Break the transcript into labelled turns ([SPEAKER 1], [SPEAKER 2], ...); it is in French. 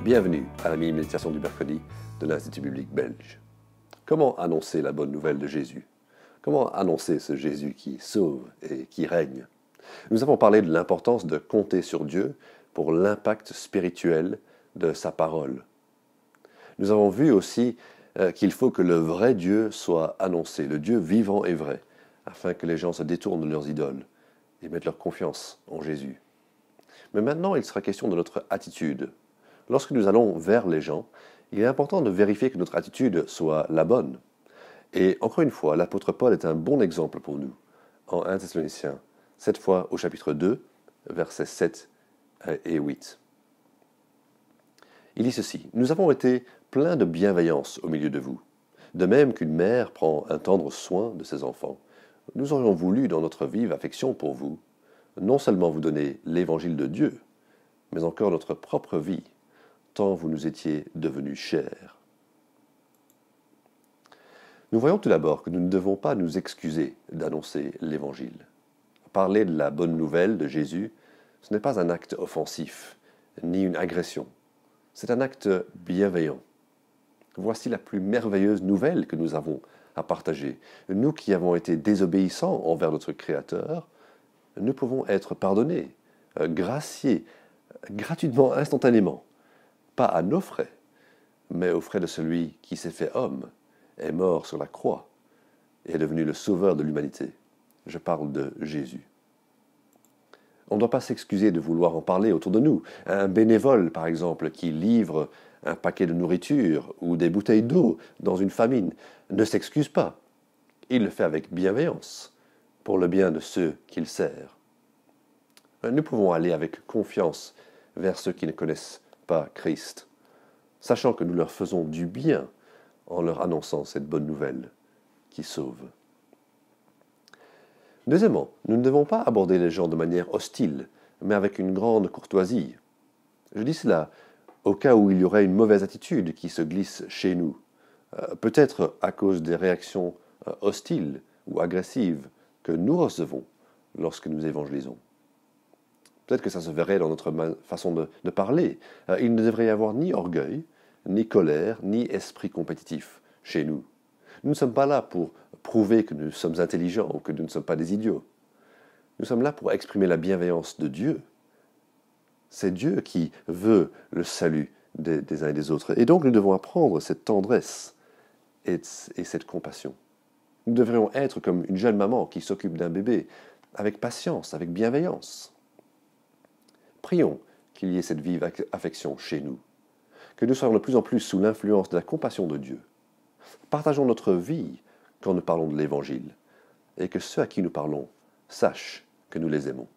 [SPEAKER 1] Bienvenue à la mini-méditation du mercredi de l'Institut biblique belge. Comment annoncer la bonne nouvelle de Jésus? Comment annoncer ce Jésus qui sauve et qui règne? Nous avons parlé de l'importance de compter sur Dieu pour l'impact spirituel de sa parole. Nous avons vu aussi qu'il faut que le vrai Dieu soit annoncé, le Dieu vivant et vrai, afin que les gens se détournent de leurs idoles et mettent leur confiance en Jésus. Mais maintenant, il sera question de notre attitude. Lorsque nous allons vers les gens, il est important de vérifier que notre attitude soit la bonne. Et encore une fois, l'apôtre Paul est un bon exemple pour nous, en 1 Thessaloniciens, cette fois au chapitre 2, versets 7 et 8. Il dit ceci: « Nous avons été pleins de bienveillance au milieu de vous. De même qu'une mère prend un tendre soin de ses enfants, nous aurions voulu, dans notre vive affection pour vous, non seulement vous donner l'évangile de Dieu, mais encore notre propre vie, tant vous nous étiez devenus chers. » Nous voyons tout d'abord que nous ne devons pas nous excuser d'annoncer l'Évangile. Parler de la bonne nouvelle de Jésus, ce n'est pas un acte offensif, ni une agression. C'est un acte bienveillant. Voici la plus merveilleuse nouvelle que nous avons à partager. Nous qui avons été désobéissants envers notre Créateur, nous pouvons être pardonnés, graciés, gratuitement, instantanément. Pas à nos frais, mais aux frais de celui qui s'est fait homme, est mort sur la croix et est devenu le sauveur de l'humanité. Je parle de Jésus. On ne doit pas s'excuser de vouloir en parler autour de nous. Un bénévole, par exemple, qui livre un paquet de nourriture ou des bouteilles d'eau dans une famine, ne s'excuse pas. Il le fait avec bienveillance, pour le bien de ceux qu'il sert. Nous pouvons aller avec confiance vers ceux qui ne connaissent pas Christ, sachant que nous leur faisons du bien en leur annonçant cette bonne nouvelle qui sauve. Deuxièmement, nous ne devons pas aborder les gens de manière hostile, mais avec une grande courtoisie. Je dis cela au cas où il y aurait une mauvaise attitude qui se glisse chez nous, peut-être à cause des réactions hostiles ou agressives que nous recevons lorsque nous évangélisons. Peut-être que ça se verrait dans notre façon de parler. Il ne devrait y avoir ni orgueil, ni colère, ni esprit compétitif chez nous. Nous ne sommes pas là pour prouver que nous sommes intelligents ou que nous ne sommes pas des idiots. Nous sommes là pour exprimer la bienveillance de Dieu. C'est Dieu qui veut le salut des uns et des autres. Et donc nous devons apprendre cette tendresse et cette compassion. Nous devrions être comme une jeune maman qui s'occupe d'un bébé, avec patience, avec bienveillance. Prions qu'il y ait cette vive affection chez nous, que nous soyons de plus en plus sous l'influence de la compassion de Dieu. Partageons notre vie quand nous parlons de l'Évangile, et que ceux à qui nous parlons sachent que nous les aimons.